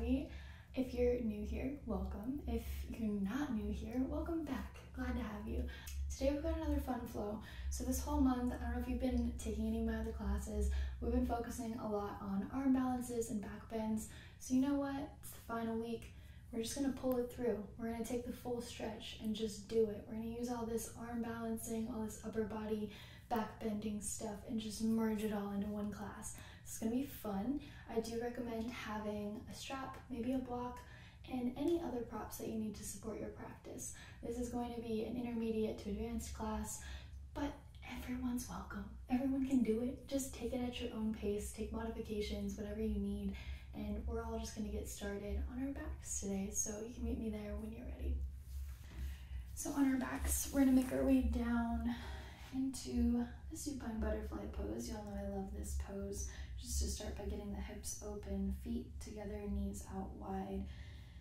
everybody. If you're new here, welcome. If you're not new here, welcome back. Glad to have you. Today we've got another fun flow. So this whole month, I don't know if you've been taking any of my other classes, we've been focusing a lot on arm balances and back bends. So you know what? It's the final week. We're just gonna pull it through. We're gonna take the full stretch and just do it. We're gonna use all this arm balancing, all this upper body back bending stuff and just merge it all into one class. It's gonna be fun. I do recommend having a strap, maybe a block, and any other props that you need to support your practice. This is going to be an intermediate to advanced class, but everyone's welcome. Everyone can do it. Just take it at your own pace, take modifications, whatever you need, and we're all just gonna get started on our backs today, so you can meet me there when you're ready. So on our backs, we're gonna make our way down into the supine butterfly pose. You all know I love this pose. Just to start by getting the hips open, feet together, knees out wide.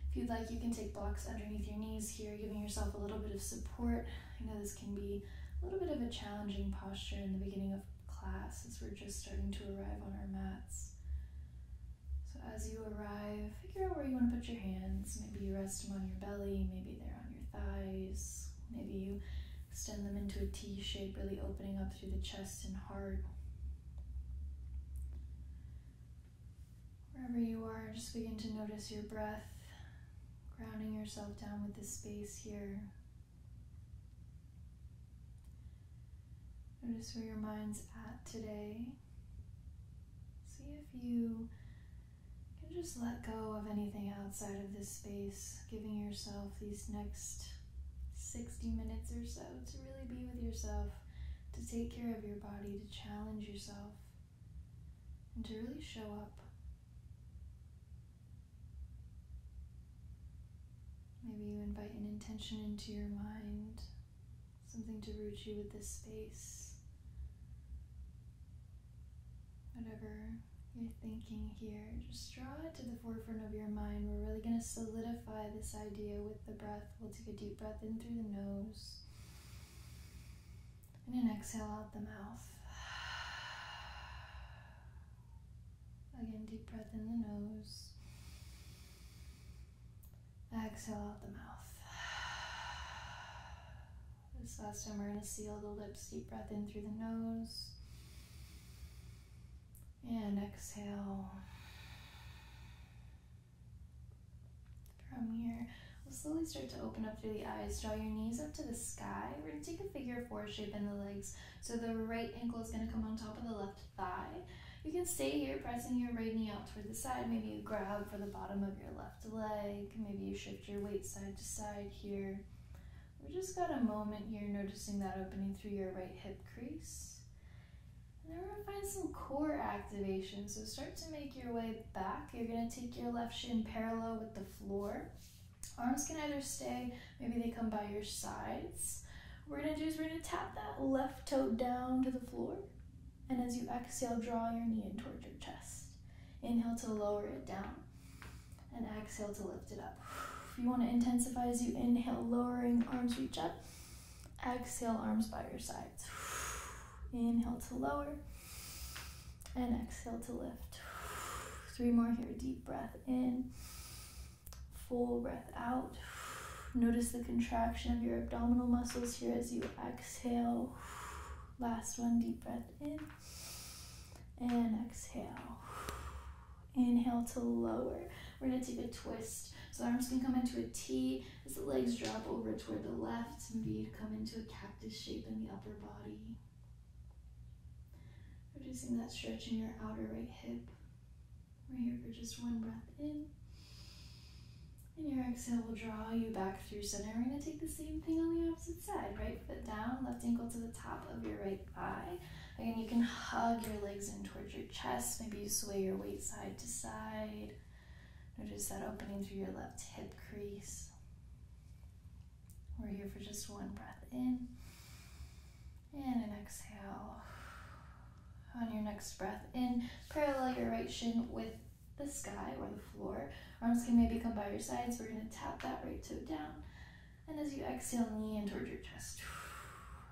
If you'd like, you can take blocks underneath your knees here, giving yourself a little bit of support. I know this can be a little bit of a challenging posture in the beginning of class as we're just starting to arrive on our mats. So as you arrive, figure out where you want to put your hands. Maybe you rest them on your belly, maybe they're on your thighs, maybe you extend them into a T shape, really opening up through the chest and heart. Wherever you are, just begin to notice your breath, grounding yourself down with the space here. Notice where your mind's at today. See if you can just let go of anything outside of this space, giving yourself these next 60 minutes or so to really be with yourself, to take care of your body, to challenge yourself, and to really show up. Maybe you invite an intention into your mind, something to root you with this space. Whatever you're thinking here, just draw it to the forefront of your mind. We're really going to solidify this idea with the breath. We'll take a deep breath in through the nose and an exhale out the mouth. Again, deep breath in the nose. Exhale out the mouth. This last time we're going to seal the lips. Deep breath in through the nose. And exhale. From here, we'll slowly start to open up through the eyes. Draw your knees up to the sky. We're going to take a figure four shape in the legs. So the right ankle is going to come on top of the left thigh. You can stay here, pressing your right knee out toward the side. Maybe you grab for the bottom of your left leg. Maybe you shift your weight side to side here. We just got a moment here, noticing that opening through your right hip crease. And then we're going to find some core activation. So start to make your way back. You're going to take your left shin parallel with the floor. Arms can either stay, maybe they come by your sides. What we're going to do is we're going to tap that left toe down to the floor. And as you exhale, draw your knee in towards your chest. Inhale to lower it down. And exhale to lift it up. If you want to intensify as you inhale, lowering, arms reach up. Exhale, arms by your sides. Inhale to lower. And exhale to lift. 3 more here. Deep breath in. Full breath out. Notice the contraction of your abdominal muscles here as you exhale. Last one, deep breath in and exhale. Inhale to lower. We're going to take a twist. So arms can come into a T as the legs drop over toward the left. Maybe you come into a cactus shape in the upper body. Reducing that stretch in your outer right hip. We're here for just one breath in. And your exhale will draw you back through center. We're going to take the same thing on the opposite side. Right foot down, left ankle to the top of your right thigh. Again, you can hug your legs in towards your chest. Maybe you sway your weight side to side. Notice that opening through your left hip crease. We're here for just one breath in. And an exhale. On your next breath in, parallel your right shin with the sky or the floor. Arms can maybe come by your sides. We're going to tap that right toe down. And as you exhale, knee in towards your chest.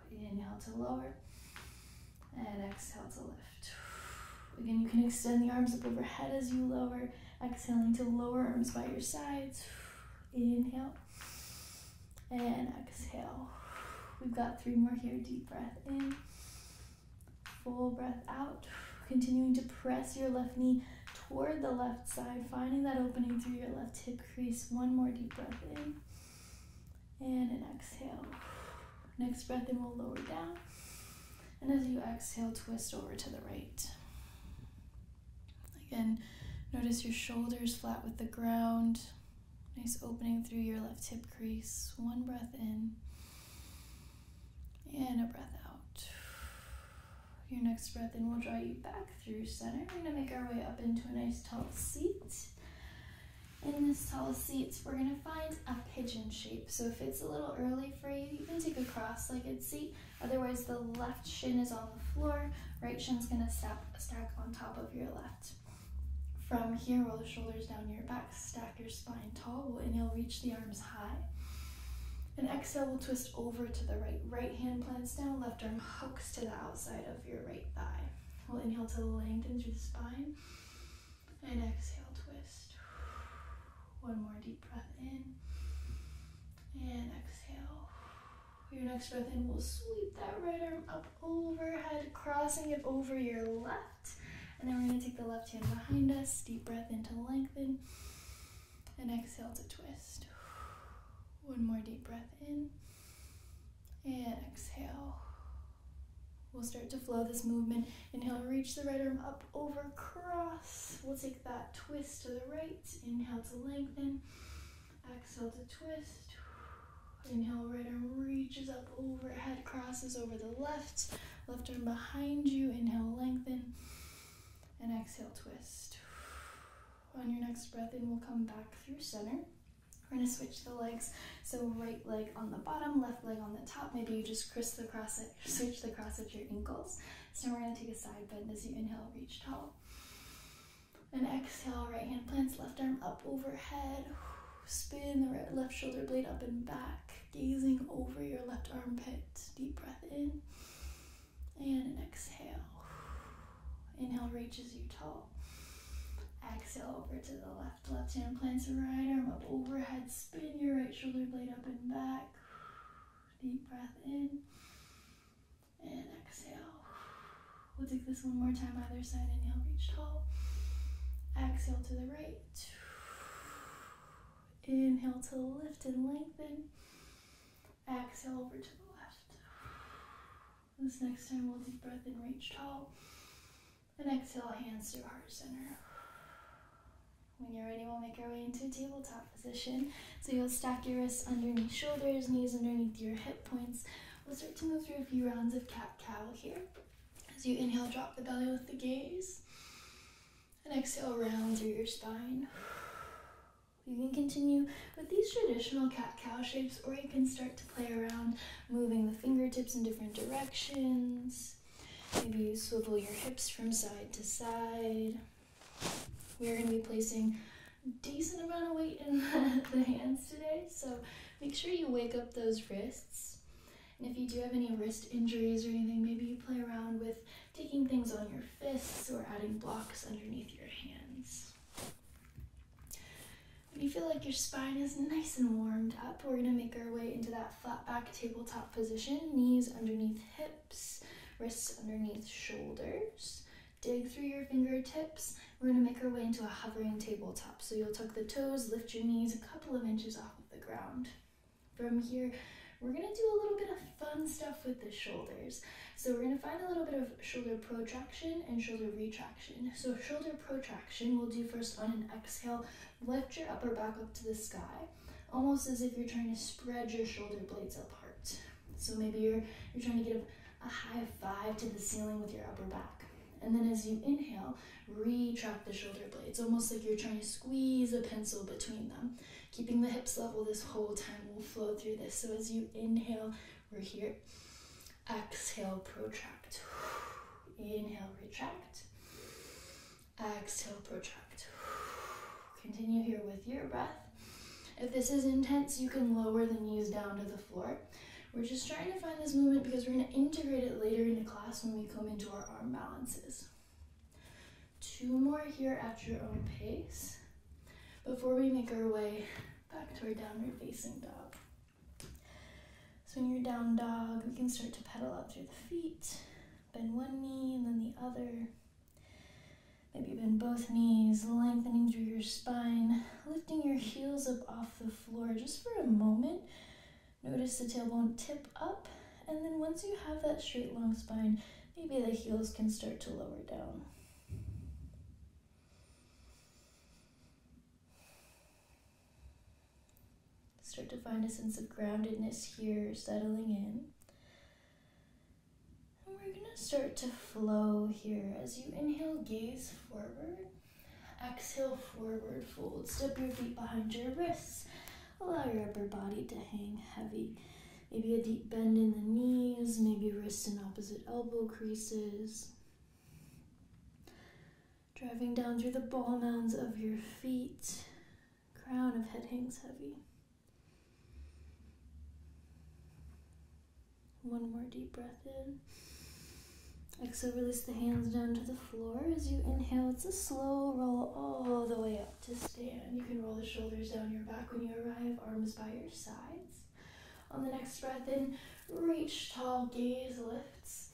Inhale to lower. And exhale to lift. Again, you can extend the arms up overhead as you lower, exhaling to lower arms by your sides. Inhale and exhale. We've got 3 more here. Deep breath in, full breath out. Continuing to press your left knee toward the left side, finding that opening through your left hip crease. 1 more deep breath in and an exhale. Next breath in, we'll lower down. And as you exhale, twist over to the right. Again, notice your shoulders flat with the ground. Nice opening through your left hip crease. 1 breath in and a breath out. Your next breath in will draw you back through center. We're going to make our way up into a nice tall seat. In this tall seat, we're going to find a pigeon shape. So if it's a little early for you, you can take a cross-legged seat. Otherwise, the left shin is on the floor. Right shin's going to stack on top of your left. From here, roll the shoulders down your back, stack your spine tall. We'll inhale, reach the arms high. And exhale, we'll twist over to the right. Right hand plants down, left arm hooks to the outside of your right thigh. We'll inhale to lengthen through the spine. And exhale, twist. 1 more deep breath in. And exhale. Your next breath in, we'll sweep that right arm up overhead, crossing it over your left. And then we're going to take the left hand behind us. Deep breath in to lengthen. And exhale to twist. 1 more deep breath in. And exhale. We'll start to flow this movement. Inhale, reach the right arm up, over, cross. We'll take that twist to the right. Inhale to lengthen. Exhale to twist. Inhale, right arm reaches up overhead, crosses over the left. Left arm behind you. Inhale, lengthen. And exhale, twist. On your next breath in, we'll come back through center. We're going to switch the legs. So right leg on the bottom, left leg on the top. Maybe you just switch the cross at your ankles. So we're going to take a side bend as you inhale, reach tall. And exhale, right hand plants, left arm up overhead. Spin the left shoulder blade up and back, gazing over your left armpit. Deep breath in and an exhale. Inhale reaches you tall. Exhale over to the left. Left hand plants right arm up overhead. Spin your right shoulder blade up and back. Deep breath in and exhale. We'll take this 1 more time either side. Inhale, reach tall. Exhale to the right. Inhale to lift and lengthen. Exhale over to the left. This next time we'll deep breath in, reach tall. And exhale, hands to heart center. When you're ready, we'll make our way into a tabletop position. So you'll stack your wrists underneath shoulders, knees underneath your hip points. We'll start to move through a few rounds of cat-cow here. As you inhale, drop the belly with the gaze. And exhale, round through your spine. You can continue with these traditional cat-cow shapes, or you can start to play around, moving the fingertips in different directions. Maybe you swivel your hips from side to side. We're going to be placing a decent amount of weight in the hands today, so make sure you wake up those wrists. And if you do have any wrist injuries or anything, maybe you play around with taking things on your fists or adding blocks underneath your hands. When you feel like your spine is nice and warmed up, we're going to make our way into that flat back tabletop position. Knees underneath hips, wrists underneath shoulders. Dig through your fingertips. We're going to make our way into a hovering tabletop. So you'll tuck the toes, lift your knees a couple of inches off of the ground. From here, we're going to do a little bit of fun stuff with the shoulders. So we're going to find a little bit of shoulder protraction and shoulder retraction. So shoulder protraction we'll do first on an exhale. Lift your upper back up to the sky, almost as if you're trying to spread your shoulder blades apart. So maybe you're trying to get a high five to the ceiling with your upper back. And then as you inhale, retract the shoulder blades, almost like you're trying to squeeze a pencil between them. Keeping the hips level this whole time. We'll flow through this. So as you inhale, we're here. Exhale, protract. Inhale, retract. Exhale, protract. Continue here with your breath. If this is intense, you can lower the knees down to the floor. We're just trying to find this movement because we're going to integrate it later in the class when we come into our arm balances. 2 more here at your own pace before we make our way back to our downward facing dog. So when you're down dog, we can start to pedal out through the feet. Bend one knee and then the other. Maybe bend both knees, lengthening through your spine, lifting your heels up off the floor just for a moment. Notice the tailbone tip up, and then once you have that straight long spine, maybe the heels can start to lower down. Start to find a sense of groundedness here, settling in. And we're going to start to flow here. As you inhale, gaze forward. Exhale, forward fold. Step your feet behind your wrists. Allow your upper body to hang heavy. Maybe a deep bend in the knees, maybe wrist and opposite elbow creases. Driving down through the ball mounds of your feet. Crown of head hangs heavy. One more deep breath in. Exhale, release the hands down to the floor. As you inhale, it's a slow roll all the way up to stand. You can roll the shoulders down your back when you arrive, arms by your sides. On the next breath in, reach tall, gaze lifts.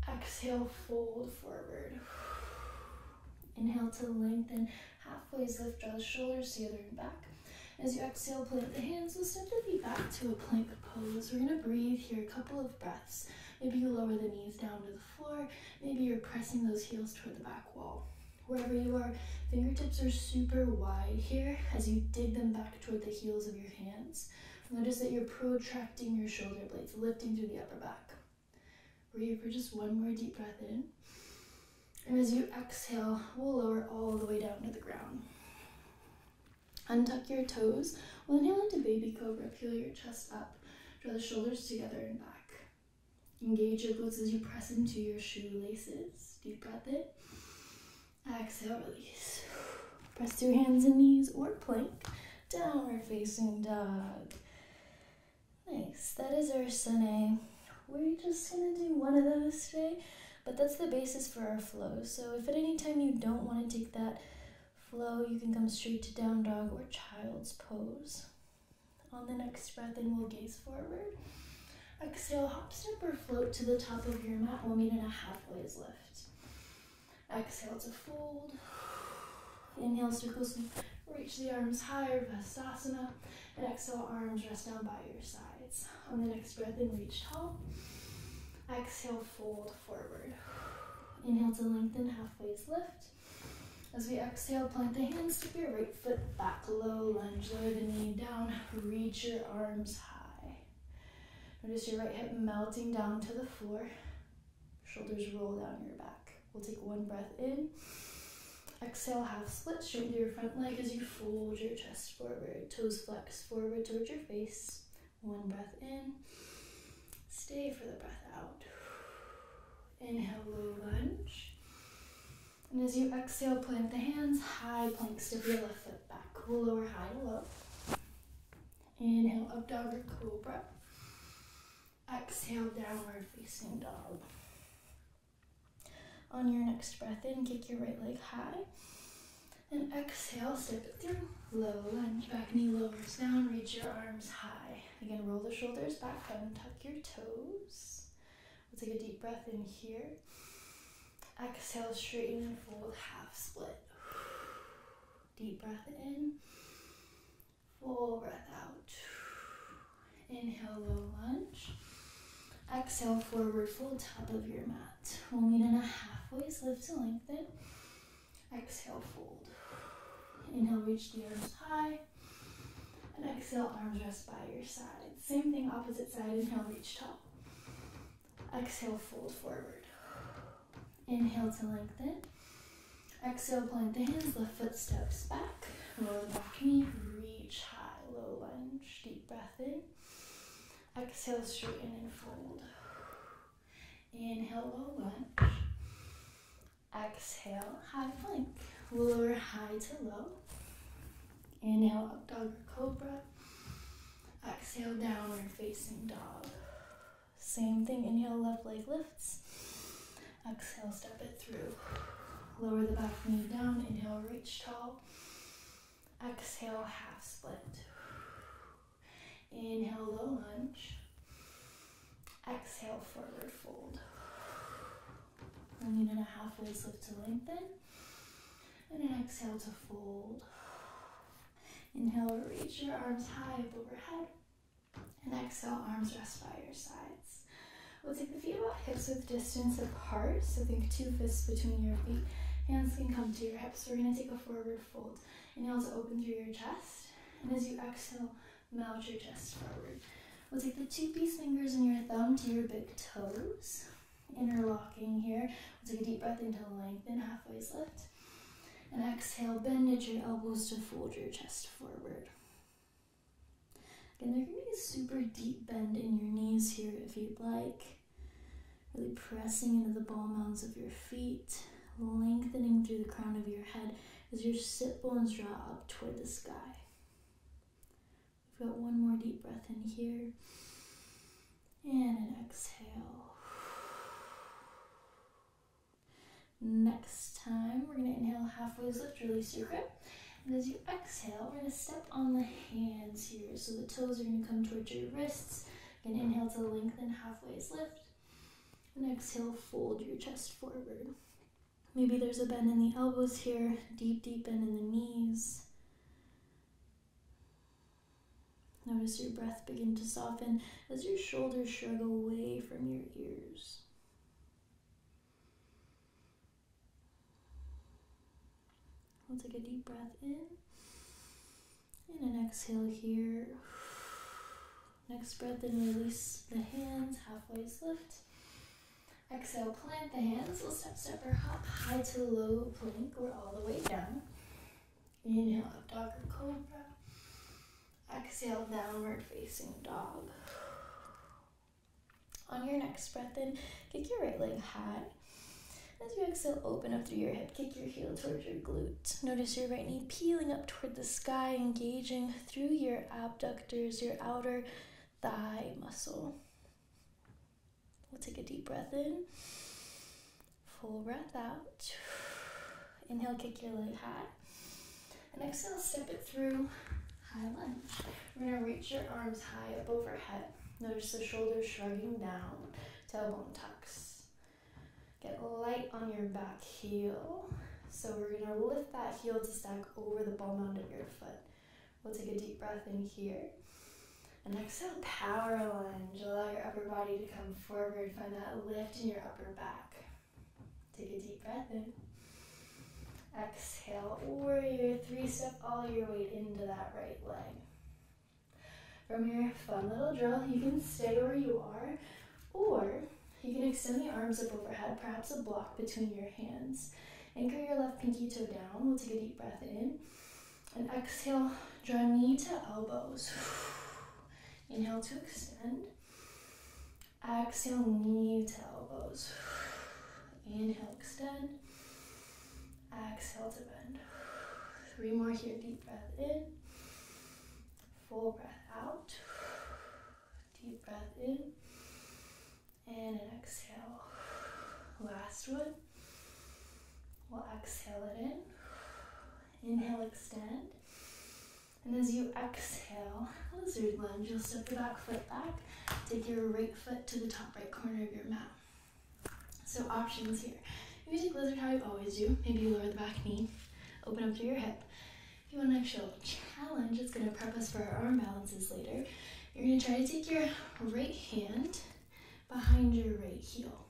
Exhale, fold forward. Inhale to lengthen, halfway lift, draw the shoulders together and back. As you exhale, plant the hands, we'll step the feet back to a plank pose. We're going to breathe here a couple of breaths. Maybe you lower the knees down to the floor. Maybe you're pressing those heels toward the back wall. Wherever you are, fingertips are super wide here as you dig them back toward the heels of your hands. Notice that you're protracting your shoulder blades, lifting through the upper back. We're here for just one more deep breath in. And as you exhale, we'll lower all the way down to the ground. Untuck your toes. We'll inhale into baby cobra. Peel your chest up. Draw the shoulders together and back. Engage your glutes as you press into your shoelaces. Deep breath in. Exhale, release. Press through hands and knees or plank. Downward facing dog. Nice. That is our Sune. We're just going to do one of those today, but that's the basis for our flow. So if at any time you don't want to take that flow, you can come straight to down dog or child's pose. On the next breath in, we'll gaze forward. Exhale, hop, step, or float to the top of your mat. We'll meet in a halfway lift. Exhale to fold. Inhale, circles, reach the arms higher, Vastasana. And exhale, arms rest down by your sides. On the next breath in, reach tall. Exhale, fold forward. Inhale to lengthen, halfway lift. As we exhale, plant the hands, step your right foot back, low lunge, lower the knee down, reach your arms high. Notice your right hip melting down to the floor. Shoulders roll down your back. We'll take one breath in. Exhale, half split, straighten your front leg as you fold your chest forward. Toes flex forward towards your face. One breath in. Stay for the breath out. Inhale, low lunge. And as you exhale, plant the hands, high plank, step your left foot back. We'll lower high to low. Inhale, up dog or cobra. Exhale, downward facing dog. On your next breath in, kick your right leg high. And exhale, step it through. Low lunge, back knee lowers down, reach your arms high. Again, roll the shoulders back, untuck your toes. We'll take a deep breath in here. Exhale, straighten and fold, half split. Deep breath in. Full breath out. Inhale, low lunge. Exhale, forward fold, top of your mat. We'll meet in a halfway lift to lengthen. Exhale, fold. Inhale, reach the arms high. And exhale, arms rest by your side. Same thing, opposite side. Inhale, reach tall. Exhale, fold forward. Inhale to lengthen. Exhale, plant the hands, left foot steps back. Roll the back knee, reach high, low lunge. Deep breath in. Exhale, straighten and fold. Inhale, low lunge. Exhale, high plank. Lower high to low. Inhale, up dog or cobra. Exhale, downward facing dog. Same thing, inhale, left leg lifts. Exhale, step it through. Lower the back knee down. Inhale, reach tall. Exhale, half split. Inhale, low lunge. Exhale, forward fold. Bring it in a halfway lift to lengthen. And an exhale to fold. Inhale, reach your arms high up overhead. And exhale, arms rest by your sides. We'll take the feet about hips width distance apart. So think 2 fists between your feet. Hands can come to your hips. We're going to take a forward fold. Inhale to open through your chest. And as you exhale, melt your chest forward. We'll take the 2-piece fingers and your thumb to your big toes. Interlocking here. We'll take a deep breath in to lengthen, halfway lift. And exhale, bend at your elbows to fold your chest forward. Again, there can be a super deep bend in your knees here if you'd like. Really pressing into the ball mounds of your feet, lengthening through the crown of your head as your sit bones draw up toward the sky. We've got one more deep breath in here. And an exhale. Next time, we're going to inhale, halfway lift, release your grip. And as you exhale, we're going to step on the hands here. So the toes are going to come towards your wrists. Again, inhale to lengthen, halfway lift. And exhale, fold your chest forward. Maybe there's a bend in the elbows here, deep bend in the knees. Notice your breath begin to soften as your shoulders shrug away from your ears. We'll take a deep breath in and an exhale here. Next breath in, release the hands, halfway lift. Exhale, plant the hands. We'll step or hop, high to low plank or all the way down. Inhale, up dog or cobra. Exhale, downward facing dog. On your next breath in, kick your right leg high. As you exhale, open up through your hip, kick your heel towards your glute. Notice your right knee peeling up toward the sky, engaging through your abductors, your outer thigh muscle. We'll take a deep breath in, full breath out. Inhale, kick your leg high. And exhale, step it through, high lunge. We're going to reach your arms high up overhead. Notice the shoulders shrugging down, tailbone tucks. Get light on your back heel. So we're going to lift that heel to stack over the ball mound of your foot. We'll take a deep breath in here. And exhale, power lunge. Allow your upper body to come forward. Find that lift in your upper back. Take a deep breath in. Exhale, warrior 3, step all your weight into that right leg. From your fun little drill, you can stay where you are, or you can extend the arms up overhead, perhaps a block between your hands. Anchor your left pinky toe down. We'll take a deep breath in. And exhale, draw knee to elbows. Inhale to extend. Exhale, knee to elbows. Inhale, extend. Exhale to bend. 3 more here. Deep breath in. Full breath out. Deep breath in. And an exhale. Last one. We'll exhale it in. Inhale, extend. And as you exhale, lizard lunge, you'll step the back foot back. Take your right foot to the top right corner of your mat. So options here. You can take lizard how you always do. Maybe you lower the back knee, open up through your hip. If you want an actual challenge, it's going to prep us for our arm balances later. You're going to try to take your right hand behind your right heel.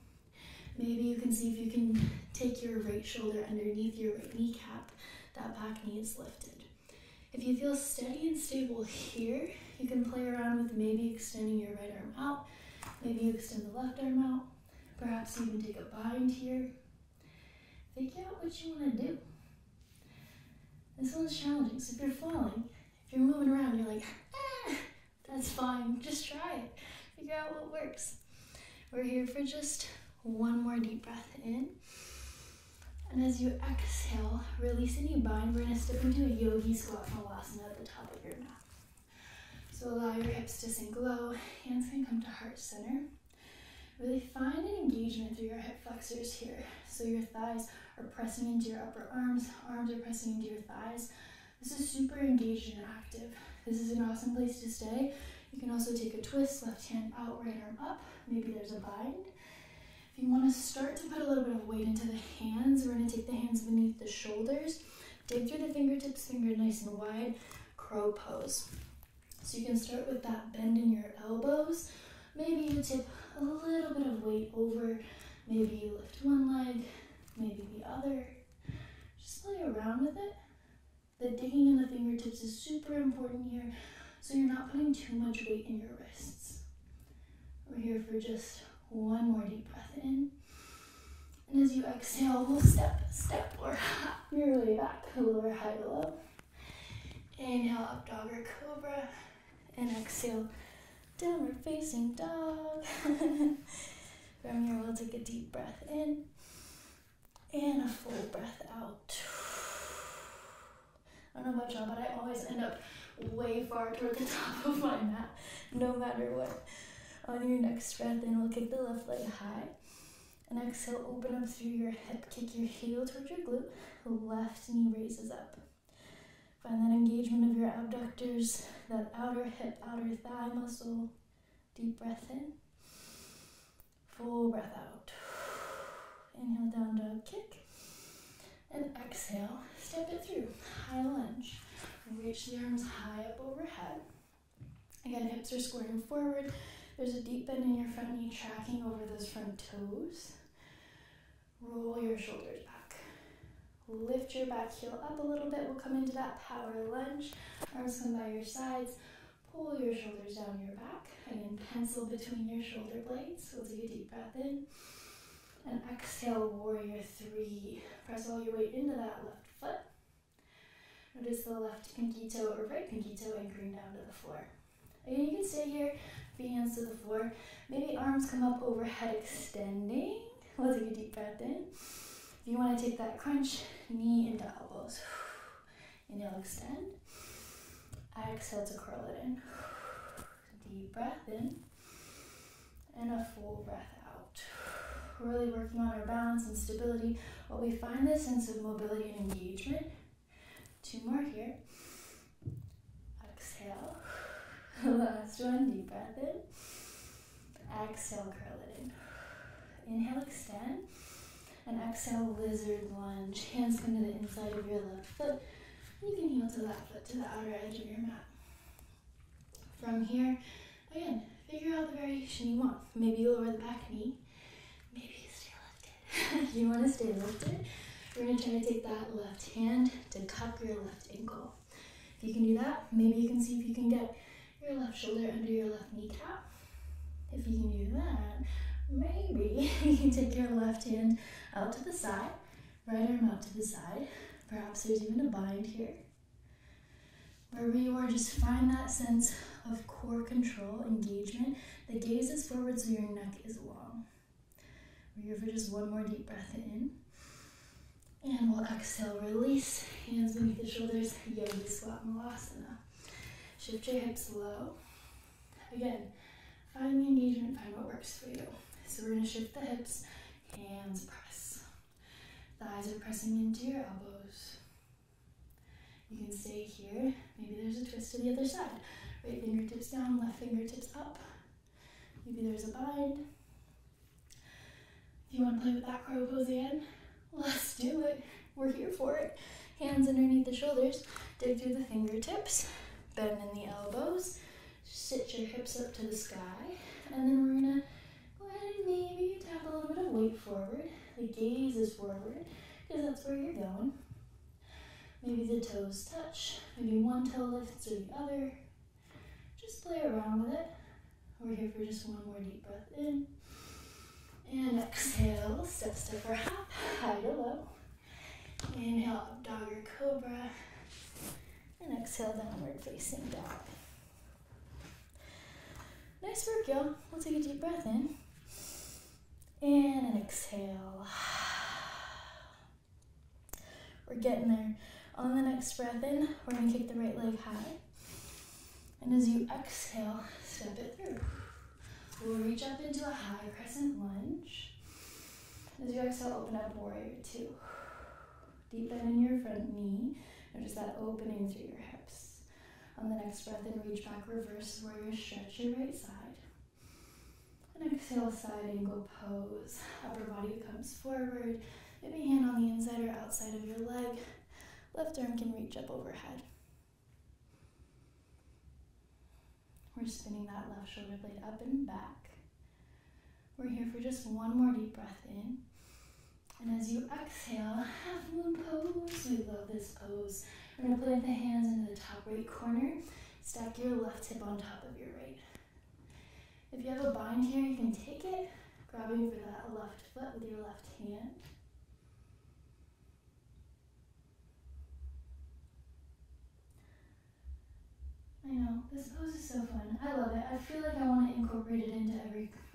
Maybe you can see if you can take your right shoulder underneath your right kneecap. That back knee is lifted. If you feel steady and stable here, you can play around with maybe extending your right arm out. Maybe you extend the left arm out. Perhaps you can take a bind here. Figure out what you want to do. This one's challenging, so if you're falling, if you're moving around, you're like, that's fine, just try it. Figure out what works. We're here for just one more deep breath in. And as you exhale, release any bind. We're going to step into a yogi squat malasana at the top of your mat. So allow your hips to sink low. Hands can come to heart center. Really find an engagement through your hip flexors here. So your thighs are pressing into your upper arms. Arms are pressing into your thighs. This is super engaged and active. This is an awesome place to stay. You can also take a twist, left hand out, right arm up. Maybe there's a bind. If you want to start to put a little bit of weight into the hands, we're going to take the hands beneath the shoulders. Dig through the fingertips, finger nice and wide. Crow pose. So you can start with that bend in your elbows. Maybe you tip a little bit of weight over. Maybe you lift one leg, maybe the other. Just play around with it. The digging in the fingertips is super important here, so you're not putting too much weight in your wrists. We're here for just one more deep breath in. And as you exhale, we'll step, or hop your way back, lower, high to low. Inhale, up dog or cobra. And exhale, downward facing dog. From here, we'll take a deep breath in and a full breath out. I don't know about y'all, but I always end up way far toward the top of my mat, no matter what. On your next breath in, we'll kick the left leg high. And exhale, open up through your hip, kick your heel towards your glute. Left knee raises up. Find that engagement of your abductors, that outer hip, outer thigh muscle. Deep breath in. Full breath out. Inhale, down dog kick. And exhale, step it through. High lunge. Reach the arms high up overhead. Again, hips are squaring forward. There's a deep bend in your front knee, tracking over those front toes. Roll your shoulders back. Lift your back heel up a little bit. We'll come into that power lunge. Arms come by your sides. Pull your shoulders down your back. Again, pencil between your shoulder blades. We'll take a deep breath in. And exhale, warrior three. Press all your weight into that left foot. Notice the left pinky toe or right pinky toe anchoring down to the floor. Again, you can stay here, feet hands to the floor. Maybe arms come up overhead, extending. We'll take a deep breath in. If you want to take that crunch, knee into elbows. Inhale, extend. Exhale to curl it in. Deep breath in. And a full breath out. We're really working on our balance and stability while we find this sense of mobility and engagement. Two more here. Exhale. Last one, deep breath in. Exhale, curl it in. Inhale, extend. And exhale, lizard lunge. Hands come to the inside of your left foot. You can heel to that foot to the outer edge of your mat. From here, again, figure out the variation you want. Maybe you lower the back knee. Maybe you stay lifted. You want to stay lifted. We're going to try to take that left hand to cup your left ankle. If you can do that, maybe you can see if you can get your left shoulder under your left kneecap. If you can do that, maybe you can take your left hand out to the side, right arm out to the side. Perhaps there's even a bind here. Wherever you are, just find that sense of core control, engagement. The gaze is forward so your neck is long. We're here for just one more deep breath in. And we'll exhale, release, hands beneath the shoulders, yogi squat malasana. Shift your hips low. Again, find the engagement, find what works for you. So we're gonna shift the hips, hands press. Thighs are pressing into your elbows. You can stay here. Maybe there's a twist to the other side. Right fingertips down, left fingertips up. Maybe there's a bind. If you want to play with that crow pose again, let's do it. We're here for it. Hands underneath the shoulders. Dig through the fingertips. Bend in the elbows. Sit your hips up to the sky. And then we're going to go ahead and maybe tap a little bit of weight forward. The gaze is forward because that's where you're going. Maybe the toes touch. Maybe one toe lifts or the other. Just play around with it. We're here for just one more deep breath in. And exhale, step, step or hop, high to low. Inhale, up dog or cobra. And exhale, downward facing dog. Nice work, y'all. We'll take a deep breath in. And an exhale. We're getting there. On the next breath in, we're going to kick the right leg high. And as you exhale, step it through. We'll reach up into a high crescent lunge. As you exhale, open up warrior two. Deep bend in your front knee. Notice that opening through your hips. On the next breath in, reach back, reverse warrior, stretch your right side. And exhale, side angle pose. Upper body comes forward. Maybe hand on the inside or outside of your leg. Left arm can reach up overhead. We're spinning that left shoulder blade up and back. We're here for just one more deep breath in. And as you exhale, half moon pose. We love this pose. We're going to plant the hands into the top right corner. Stack your left hip on top of your right. If you have a bind here, you can take it, grabbing for that left foot with your left hand. I know, this pose is so fun. I love it. I feel like I want to incorporate it into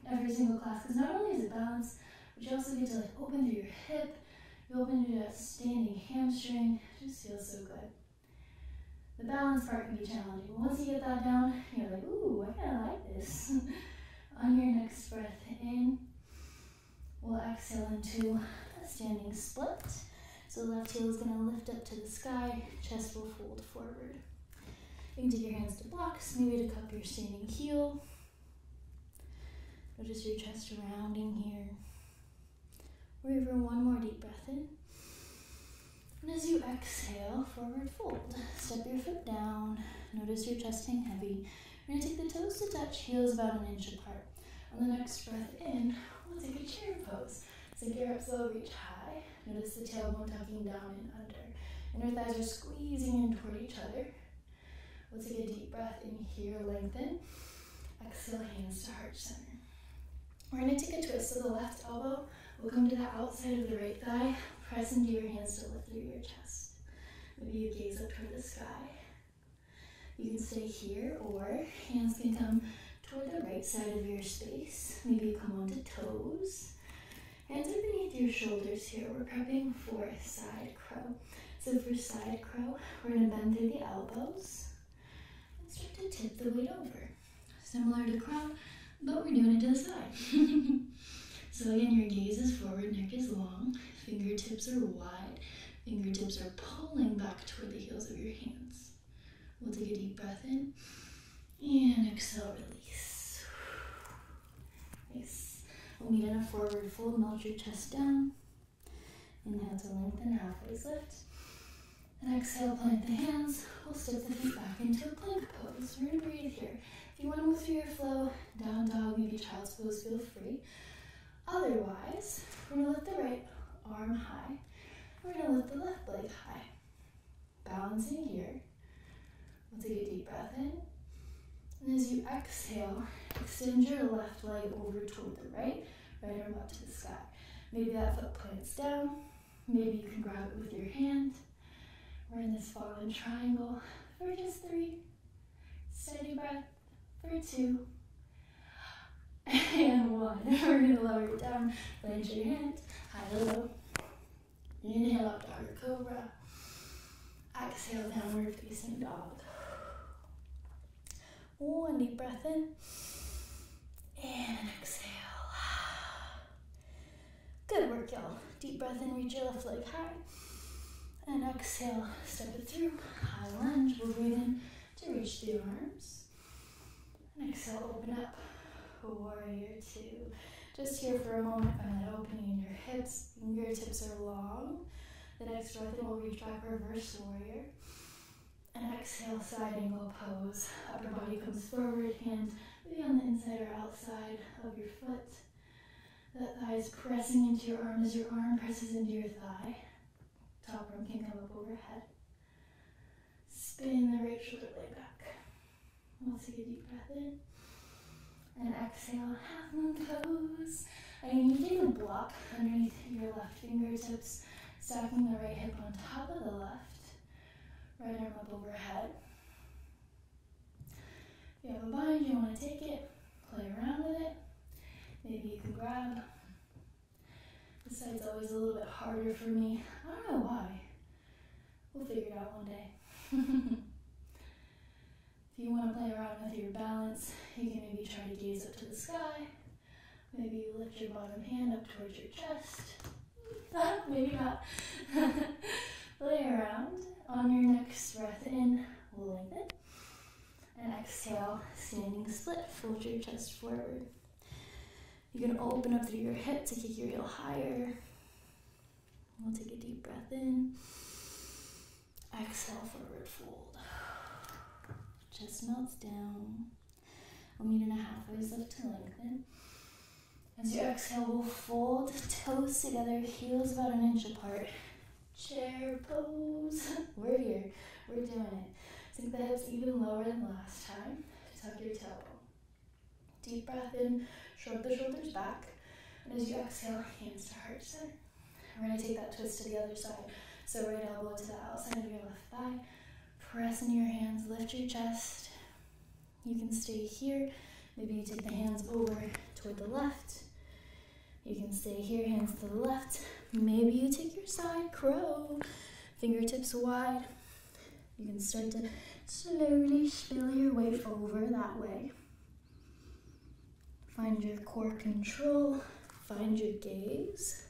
every single class, because not only is it balance, but you also get to like open through your hip, you open through that standing hamstring. It just feels so good. The balance part can be challenging. Once you get that down, you're like, ooh, I kind of like this. On your next breath in, we'll exhale into a standing split. So the left heel is going to lift up to the sky, chest will fold forward. You can take your hands to blocks, maybe to cup your standing heel. Notice your chest rounding here. We're here for one more deep breath in. And as you exhale, forward fold. Step your foot down. Notice your chest hang heavy. We're going to take the toes to touch, heels about an inch apart. On the next breath in, we'll take a chair pose. Sink your hips low, reach high. Notice the tailbone tucking down and under. Inner thighs are squeezing in toward each other. We'll take a deep breath in here, lengthen. Exhale, hands to heart center. We're going to take a twist, so the left elbow will come to the outside of the right thigh. Press into your hands to lift through your chest. Maybe you gaze up toward the sky. You can stay here, or hands can come toward the right side of your space. Maybe you come onto toes. Hands are beneath your shoulders here. We're prepping for side crow. So for side crow, we're going to bend through the elbows and start to tip the weight over. Similar to crow, but we're doing it to the side. So again, your gaze is forward, neck is long, fingertips are wide, fingertips are pulling back toward the heels of your hands. We'll take a deep breath in, and exhale, release. Nice. We'll meet in a forward fold, melt your chest down. Inhale to lengthen, halfway lift. And exhale, plant the hands. We'll step the feet back into a plank pose. We're going to breathe here. If you want to move through your flow, down dog, maybe child's pose, feel free. Otherwise, we're going to lift the right arm high. We're going to lift the left leg high. Balancing here. We'll take a deep breath in. And as you exhale, extend your left leg over toward the right arm up to the sky. Maybe that foot plants down. Maybe you can grab it with your hand. We're in this fallen triangle for just 3. Steady breath for 2. And 1. We're going to lower it down. Plant your hands, high to low. Inhale up, dog or cobra. Exhale, downward facing dog. 1 deep breath in. And an exhale. Good work, y'all. Deep breath in, reach your left leg high. And exhale, step it through. High lunge. We'll breathe in to reach the arms. And exhale, open up. Warrior 2. Just here for a moment, find that opening in your hips. Fingertips are long. The next breath in, we'll reach back, reverse warrior. And exhale, side angle pose. Upper body comes forward, hands maybe on the inside or outside of your foot. That thigh is pressing into your arm as your arm presses into your thigh. Top arm can come up overhead. Spin the right shoulder blade back. We'll take a deep breath in. And exhale, half moon pose. And you take a block underneath your left fingertips, stacking the right hip on top of the left. Right arm up overhead. If you have a bind, you want to take it, play around with it. Maybe you can grab. This side's always a little bit harder for me. I don't know why. We'll figure it out one day. If you want to play around with your balance, you can maybe try to gaze up to the sky. Maybe you lift your bottom hand up towards your chest. Maybe not. Lay around. On your next breath in, lengthen. And exhale, standing split, fold your chest forward. You can open up through your hip to kick your heel higher. We'll take a deep breath in. Exhale, forward fold. Chest melts down. We'll meet in a halfway lift to lengthen. As you exhale, we'll fold toes together, heels about an inch apart. Chair pose. We're here. We're doing it. Sink the hips even lower than last time. Tuck your tailbone. Deep breath in. Shrug the shoulders back. And as you exhale, hands to heart center. We're going to take that twist to the other side. So right elbow to the outside of your left thigh. Press into your hands. Lift your chest. You can stay here. Maybe you take the hands over toward the left. You can stay here, hands to the left. Maybe you take your side crow. Fingertips wide. You can start to slowly spill your weight over that way. Find your core control. Find your gaze.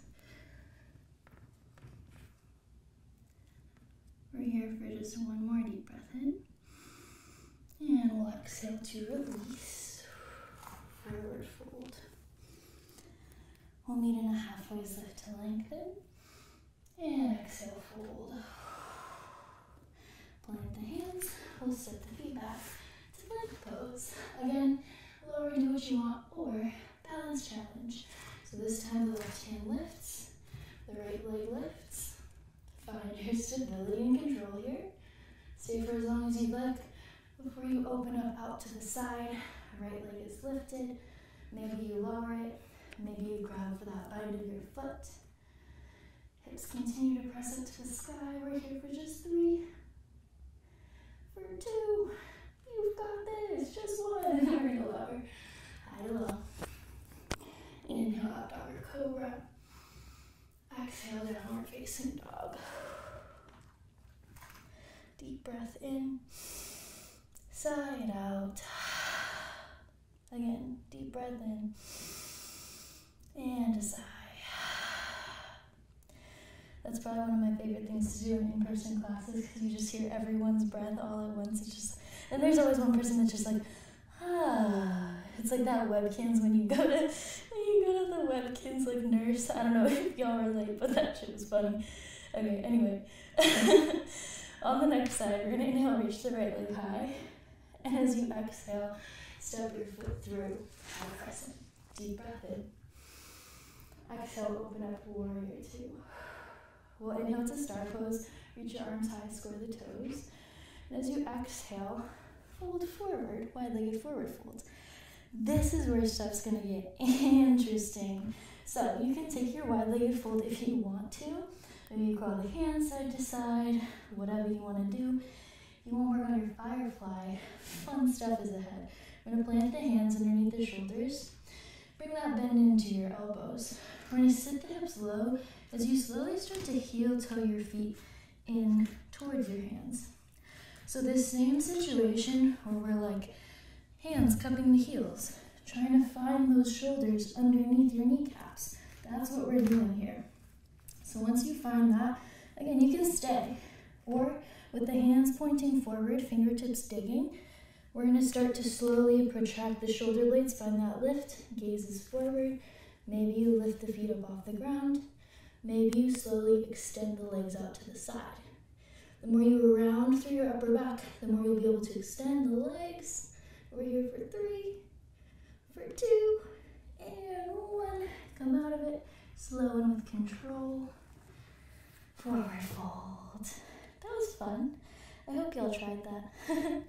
We're here for just one more deep breath in. And we'll exhale to release. Forward fold. We'll meet in a halfway lift to lengthen. And exhale, fold. Plant the hands. We'll set the feet back to plank pose. Again, lower into what you want, or balance challenge. So this time the left hand lifts, the right leg lifts. Find your stability and control here. Stay for as long as you'd like. Before you open up out to the side, right leg is lifted. Maybe you lower it. Maybe you grab for that bind of your foot. Hips continue to press up to the sky. We're here for just 3, for 2. You've got this. Just 1. We're going to lower. High to low. Inhale, up dog or cobra. Exhale, downward facing dog. Deep breath in. Side out. Again, deep breath in. And a sigh. That's probably one of my favorite things to do in in-person classes, because you just hear everyone's breath all at once. It's just, and there's always one person that's just like, ah. It's like that Webkins when you go to the Webkins like nurse. I don't know if y'all relate, but that shit was funny. Okay, anyway. On the next side, we're gonna inhale, reach the right leg high. And as you exhale, step your foot through high crescent. Deep breath in. Exhale, open up warrior 2. We'll inhale to star pose, reach your arms high, square the toes. And as you exhale, fold forward, wide-legged forward folds. This is where stuff's gonna get interesting. So you can take your wide-legged fold if you want to. Maybe you crawl the hands side to side, whatever you wanna do. You wanna work on your firefly. Fun stuff is ahead. We're gonna plant the hands underneath the shoulders. Bring that bend into your elbows. We're gonna sit the hips low as you slowly start to heel toe your feet in towards your hands. So this same situation where we're like hands cupping the heels, trying to find those shoulders underneath your kneecaps. That's what we're doing here. So once you find that, again, you can stay. Or with the hands pointing forward, fingertips digging, we're gonna start to slowly protract the shoulder blades, find that lift, gaze is forward. Maybe you lift the feet up off the ground. Maybe you slowly extend the legs out to the side. The more you round through your upper back, the more you'll be able to extend the legs. We're here for 3, for 2, and 1. Come out of it, slow and with control. Forward fold. That was fun. I hope y'all tried that.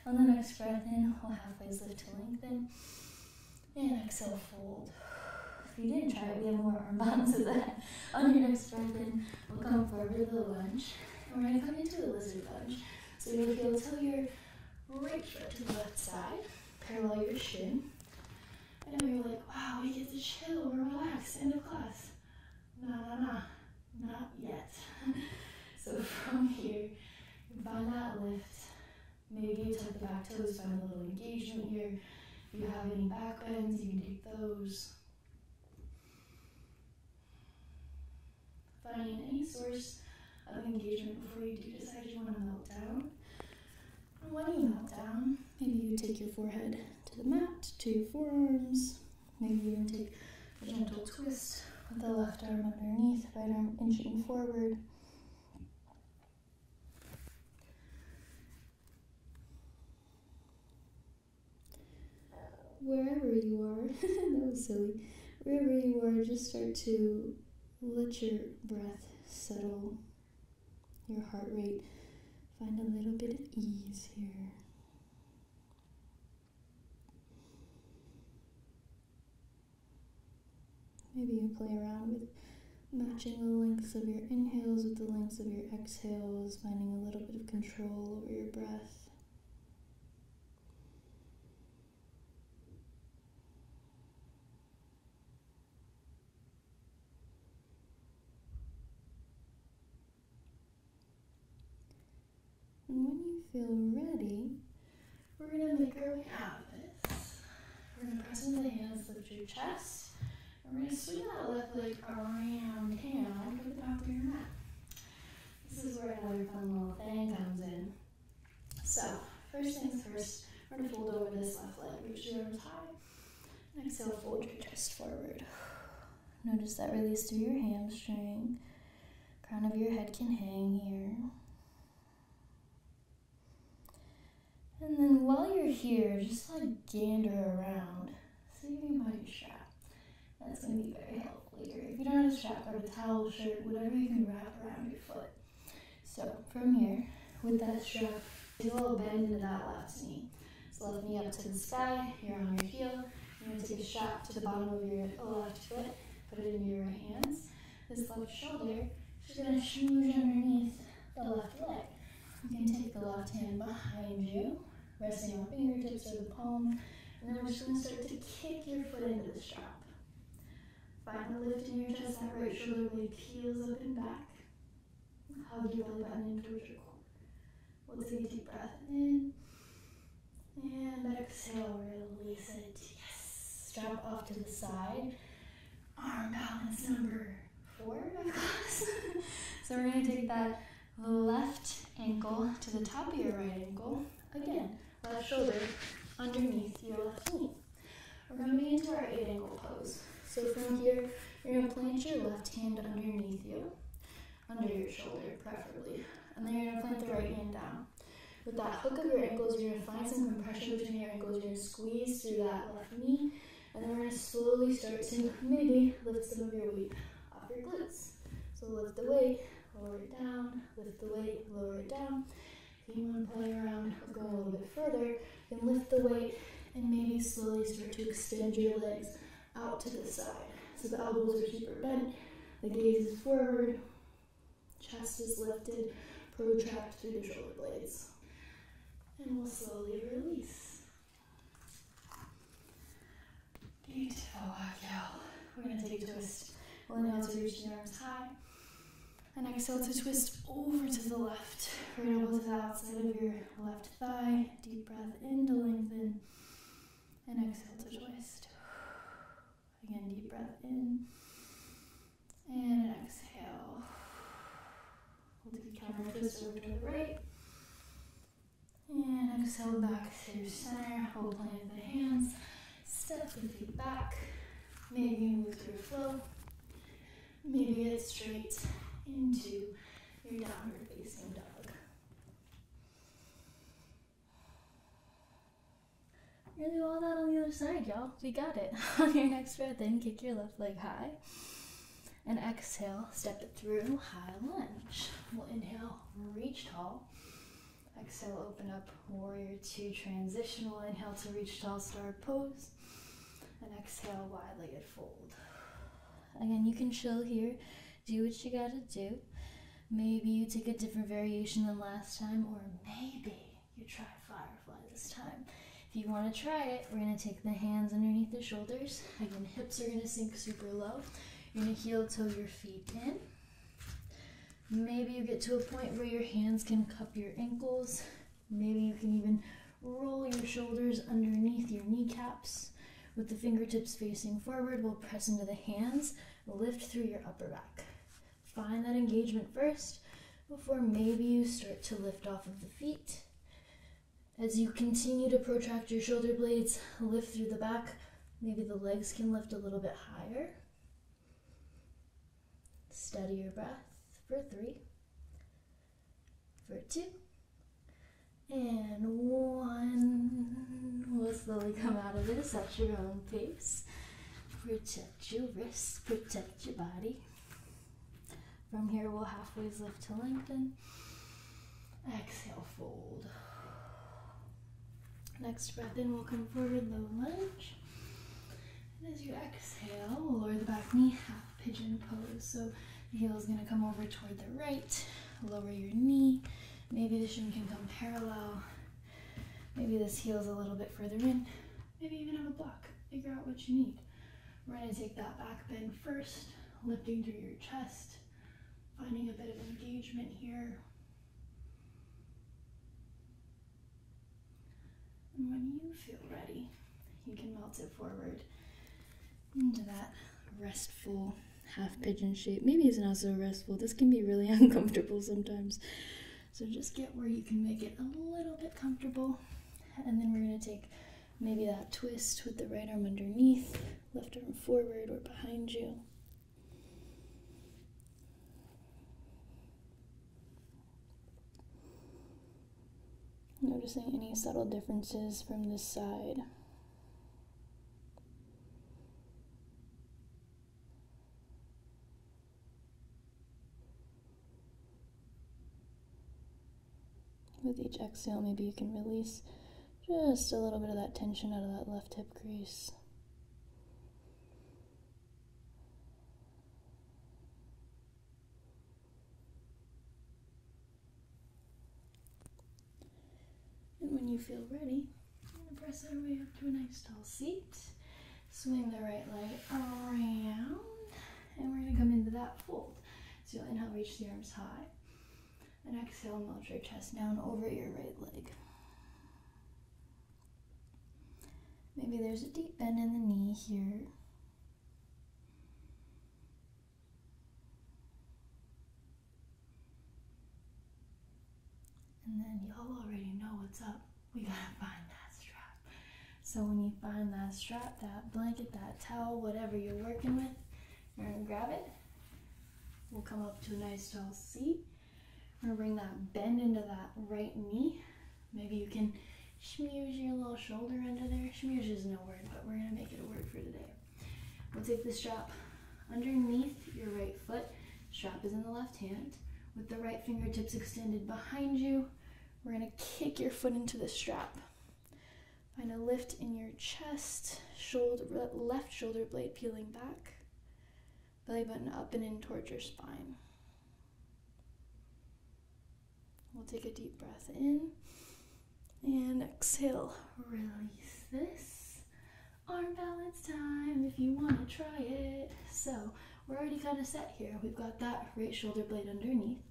On the next breath in, we'll halfway lift to lengthen. And exhale, fold. If you didn't try it, we have more arm bonds of that. On your next breath in, we'll come forward with a lunge. And we're going to come into a lizard lunge. So you'll heel toe your right foot to the left side, parallel your shin. I know you're like, wow, we get to chill, we're relaxed, end of class. Nah, not yet. So from here, you find that lift. Maybe you tuck the back toes, find a little engagement here. If you have any back bends, you can take those. finding any source of engagement before you do decide you want to melt down. And when you melt down, maybe you take your forehead to the mat, to your forearms. Maybe even take a gentle twist with the left arm underneath, right arm inching forward. Wherever you are, that was silly. Wherever you are, just start to let your breath settle, your heart rate. Find a little bit of ease here. Maybe you play around with matching the lengths of your inhales with the lengths of your exhales, finding a little bit of control over your breath. And when you feel ready, we're going to make our way out of this. We're going to press into the hands, lift your chest, and we're going to swing that left leg around hand with the top of your mat. This is where another fun little thing comes in. So, first things first, we're going to fold over this left leg, reach your arms high, and exhale, fold your chest forward. Notice that release through your hamstring. Crown of your head can hang here. And then while you're here, just like gander around. See if you can find your strap. That's going to be very helpful here. If you don't have a strap, grab a towel, shirt, whatever you can wrap around your foot. So from here, with that strap, do a little bend into that left knee. So left knee up to the sky, you're on your heel. You're going to take a strap to the bottom of your left foot, put it into your right hands. This left shoulder, she's going to smoosh underneath the left leg. You can take the left hand behind you, resting on fingertips or the palm, and then we're just going to start to kick your foot into the strap. Find a lift in your chest, that right shoulder blade peels up and back. Hug your belly button in towards your core. We'll take a deep breath in, and exhale, release it. Yes! Strap off to the side. Arm balance number 4 of class. So we're going to take that left ankle to the top of your right ankle. Again, left shoulder underneath your left knee. We're going to be into our 8-ankle pose. So from here, you're going to plant your left hand underneath you, under your shoulder preferably. And then you're going to plant the right hand down. With that hook of your ankles, you're going to find some compression between your ankles. You're going to squeeze through that left knee. And then we're going to slowly start to maybe lift some of your weight off your glutes. So lift the weight, lower it down, lift the weight, lower it down. If you want to play around or go a little bit further, you can lift the weight and maybe slowly start to extend your legs out to the side. So the elbows are super bent, the gaze is forward, chest is lifted, protract through the shoulder blades. And we'll slowly release. Beautiful, exhale. We're going to take a twist. We'll inhale to reach the arms high. And exhale to twist over to the left. Right elbow to the outside of your left thigh. Deep breath in to lengthen. And exhale to twist. Again, deep breath in. And exhale. We'll do a counter twist over to the right. And exhale back through center. Hold plant the hands. Step the feet back. Maybe move through flow. Maybe get straight into your downward facing dog. We're gonna do all that on the other side, y'all. We got it. On your next breath in, kick your left leg high. And exhale, step it through, high lunge. We'll inhale, reach tall. Exhale, open up, warrior 2 transition. We'll inhale to reach tall, star pose. And exhale, wide-legged fold. Again, you can chill here. Do what you gotta do. Maybe you take a different variation than last time, or maybe you try firefly this time. If you want to try it, we're going to take the hands underneath the shoulders. Again, hips are going to sink super low. You're going to heel toe your feet in. Maybe you get to a point where your hands can cup your ankles. Maybe you can even roll your shoulders underneath your kneecaps. With the fingertips facing forward, we'll press into the hands, lift through your upper back. find that engagement first before maybe you start to lift off of the feet. As you continue to protract your shoulder blades, lift through the back. Maybe the legs can lift a little bit higher. Steady your breath for 3, for 2, and 1. We'll slowly come out of this at your own pace. Protect your wrists, protect your body. From here, we'll halfway lift to lengthen. Exhale, fold. Next breath in, we'll come forward, low lunge. And as you exhale, we'll lower the back knee, half pigeon pose. So the heel is going to come over toward the right. Lower your knee. Maybe the shin can come parallel. Maybe this heel is a little bit further in. Maybe even have a block. Figure out what you need. We're going to take that back bend first, lifting through your chest, finding a bit of engagement here. And when you feel ready, you can melt it forward into that restful half pigeon shape. Maybe it's not so restful. This can be really uncomfortable sometimes. So just get where you can make it a little bit comfortable. And then we're going to take maybe that twist with the right arm underneath, left arm forward or behind you. Noticing any subtle differences from this side. With each exhale, maybe you can release just a little bit of that tension out of that left hip crease. And when you feel ready, we're going to press our way up to a nice tall seat. Swing the right leg around, and we're going to come into that fold. So you'll inhale, reach the arms high, and exhale, melt your chest down over your right leg. Maybe there's a deep bend in the knee here. And then y'all already know what's up. We gotta find that strap. So when you find that strap, that blanket, that towel, whatever you're working with, you're gonna grab it. We'll come up to a nice tall seat. We're gonna bring that bend into that right knee. Maybe you can schmooze your little shoulder into there. Schmooze isn't a word, but we're gonna make it a word for today. We'll take the strap underneath your right foot. Strap is in the left hand. With the right fingertips extended behind you, we're gonna kick your foot into the strap. Find a lift in your chest, left shoulder blade peeling back, belly button up and in towards your spine. We'll take a deep breath in and exhale, release this. Arm balance time if you want to try it. So we're already kind of set here. We've got that right shoulder blade underneath.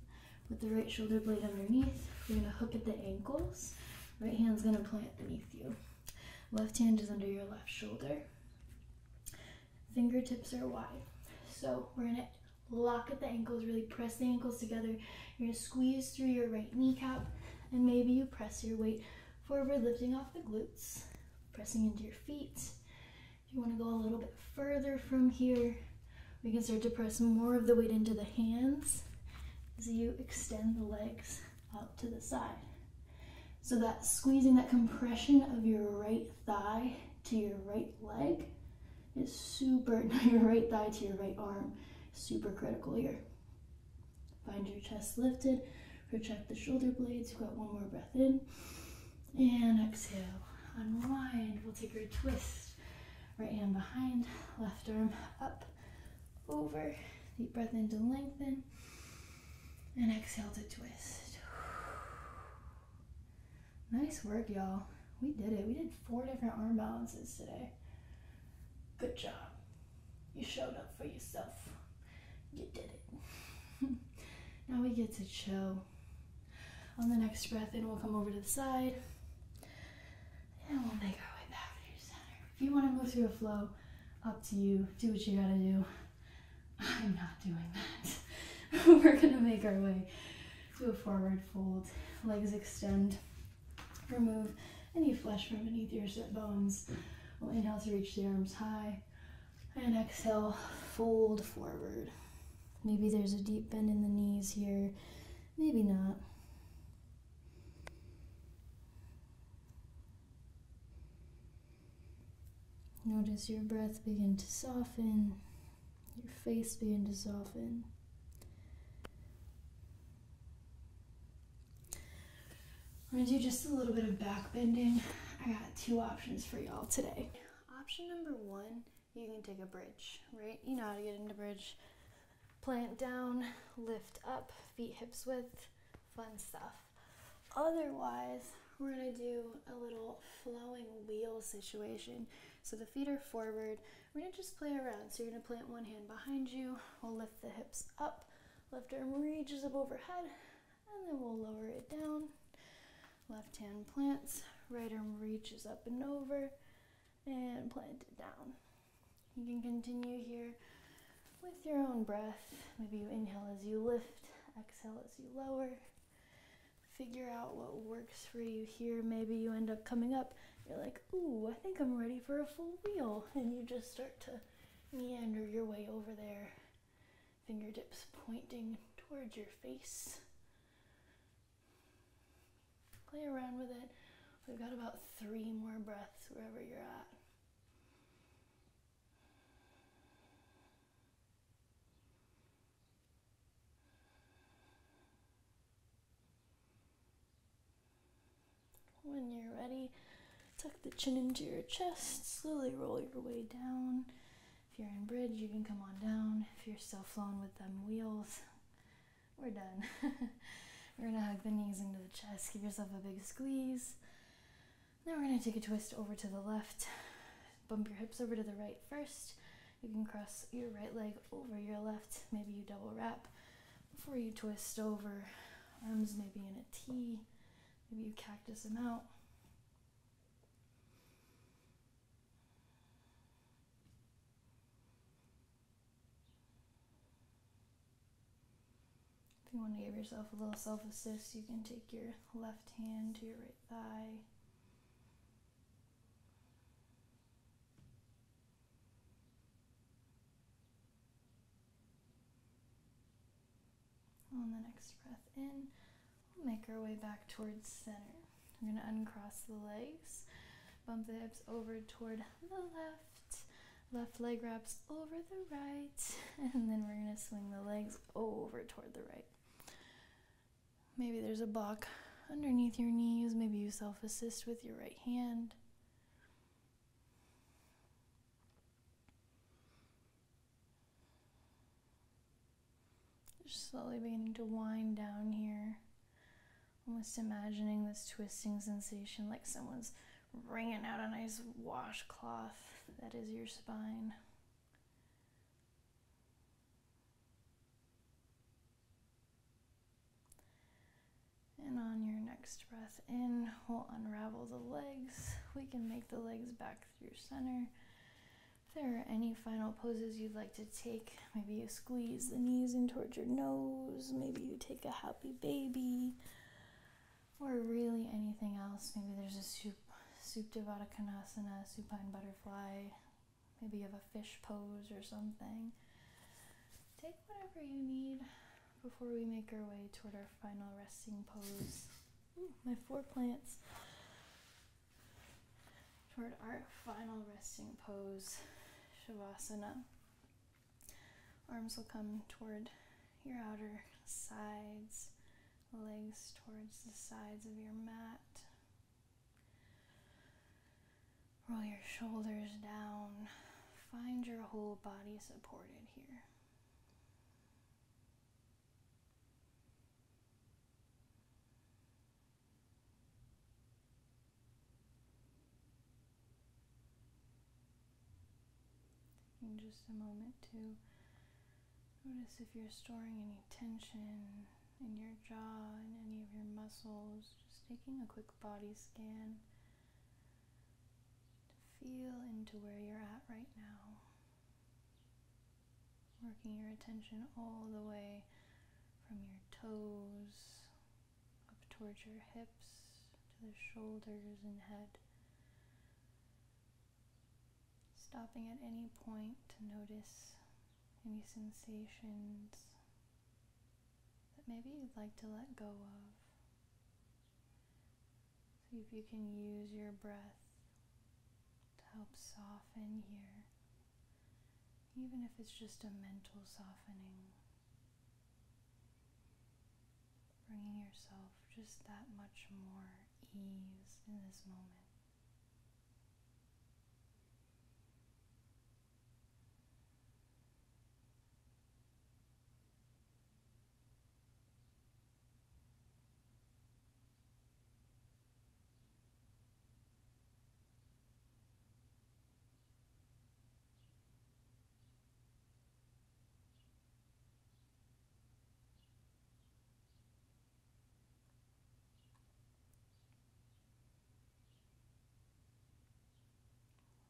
With the right shoulder blade underneath, we're going to hook at the ankles. Right hand's going to plant beneath you. Left hand is under your left shoulder. Fingertips are wide. So we're going to lock at the ankles, really press the ankles together. You're going to squeeze through your right kneecap, and maybe you press your weight forward, lifting off the glutes, pressing into your feet. If you want to go a little bit further from here, we can start to press more of the weight into the hands as you extend the legs out to the side. So that squeezing, that compression of your right thigh to your right leg is super, your right thigh to your right arm, super critical here. Find your chest lifted, project the shoulder blades. You've got one more breath in, and exhale, unwind. We'll take our twist. Right hand behind, left arm up, over. Deep breath in to lengthen, and exhale to twist. Nice work, y'all. We did it. We did 4 different arm balances today. Good job. You showed up for yourself. You did it. Now we get to chill. On the next breath in, we'll come over to the side, and we'll make our way back to your center. If you want to move through a flow, up to you. Do what you gotta do. I'm not doing that. We're gonna make our way to a forward fold. Legs extend. Remove any flesh from beneath your sit bones. We'll inhale to reach the arms high. And exhale, fold forward. Maybe there's a deep bend in the knees here. Maybe not. Notice your breath begin to soften, your face begin to soften. I'm gonna do just a little bit of back bending. I got 2 options for y'all today. Option number 1, you can take a bridge, right? You know how to get into bridge. Plant down, lift up, feet hips width, fun stuff. Otherwise, we're gonna do a little flowing wheel situation. So the feet are forward. We're gonna just play around. So you're gonna plant one hand behind you. We'll lift the hips up. Left arm reaches up overhead, and then we'll lower it down. Left hand plants. Right arm reaches up and over, and plant it down. You can continue here with your own breath. Maybe you inhale as you lift, exhale as you lower. Figure out what works for you here. Maybe you end up coming up, you're like, ooh, I think I'm ready for a full wheel. And you just start to meander your way over there. Fingertips pointing towards your face. Play around with it. We've got about 3 more breaths wherever you're at. When you're ready, tuck the chin into your chest, slowly roll your way down. If you're in bridge, you can come on down. If you're still flowing with them wheels, we're done. We're gonna hug the knees into the chest, give yourself a big squeeze. Now we're gonna take a twist over to the left. Bump your hips over to the right first. You can cross your right leg over your left. Maybe you double wrap before you twist over. Arms maybe in a T. Maybe you cactus them out. If you want to give yourself a little self-assist, you can take your left hand to your right thigh. On the next breath in, we'll make our way back towards center. We're going to uncross the legs, bump the hips over toward the left. Left leg wraps over the right, and then we're going to swing the legs over toward the right. Maybe there's a block underneath your knees. Maybe you self-assist with your right hand. Just slowly beginning to wind down here. Almost imagining this twisting sensation like someone's wringing out a nice washcloth. That is your spine. And on your next breath in, we'll unravel the legs. We can make the legs back through center. If there are any final poses you'd like to take, maybe you squeeze the knees in towards your nose, maybe you take a happy baby, or really anything else. Maybe there's a Supta Konasana, supine butterfly. Maybe you have a fish pose or something. Take whatever you need before we make our way toward our final resting pose. Ooh, my 4 plants. Toward our final resting pose, Shavasana. Arms will come toward your outer sides, legs towards the sides of your mat. Roll your shoulders down. Find your whole body supported here. In just a moment to notice if you're storing any tension in your jaw and any of your muscles. Just taking a quick body scan to feel into where you're at right now. Working your attention all the way from your toes up towards your hips to the shoulders and head. Stopping at any point to notice any sensations that maybe you'd like to let go of. See if you can use your breath to help soften here, even if it's just a mental softening. Bringing yourself just that much more ease in this moment.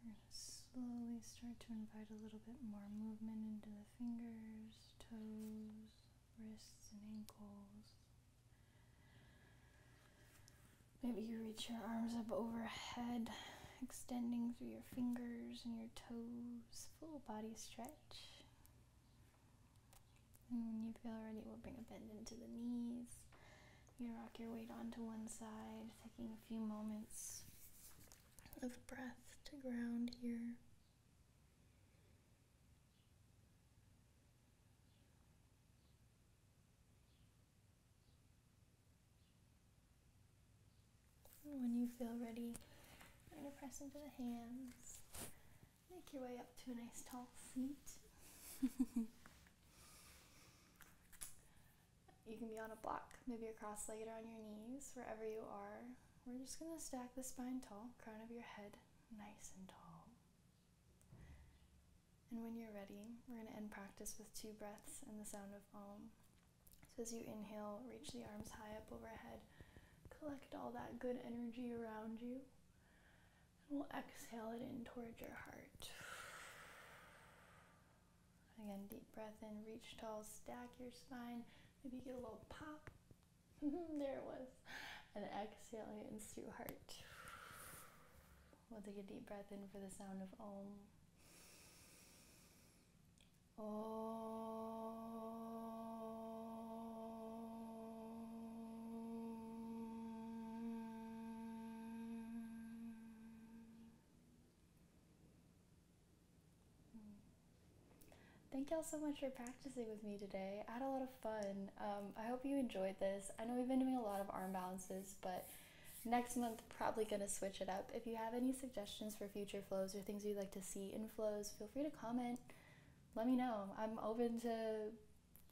We're going to slowly start to invite a little bit more movement into the fingers, toes, wrists, and ankles. Maybe you reach your arms up overhead, extending through your fingers and your toes, full body stretch. And when you feel ready, we'll bring a bend into the knees. You rock your weight onto one side, taking a few moments of breath to ground here. And when you feel ready, you're going to press into the hands. Make your way up to a nice tall seat. You can be on a block, maybe you're cross-legged or on your knees, wherever you are. We're just going to stack the spine tall, crown of your head nice and tall. And when you're ready, we're going to end practice with 2 breaths and the sound of Om. So as you inhale, reach the arms high up overhead, collect all that good energy around you, and we'll exhale it in towards your heart. Again, deep breath in, reach tall, stack your spine, maybe get a little pop. There it was. And exhaling it into your heart. We'll take a deep breath in for the sound of Om. Thank y'all so much for practicing with me today. I had a lot of fun. I hope you enjoyed this. I know we've been doing a lot of arm balances, but next month probably gonna switch it up. If you have any suggestions for future flows or things you'd like to see in flows, feel free to comment. Let me know. I'm open to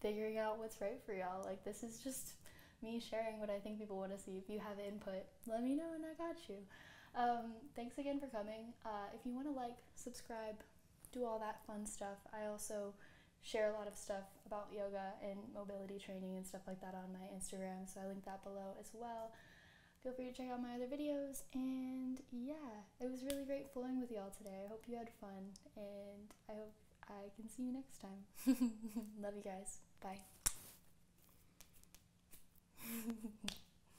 figuring out what's right for y'all. Like, this is just me sharing what I think people want to see. If you have input, let me know and I got you. Thanks again for coming. If you want to like, subscribe, do all that fun stuff. I also share a lot of stuff about yoga and mobility training and stuff like that on my Instagram, so I link that below as well. Feel free to check out my other videos, and yeah, it was really great flowing with y'all today. I hope you had fun, and I hope I can see you next time. Love you guys. Bye.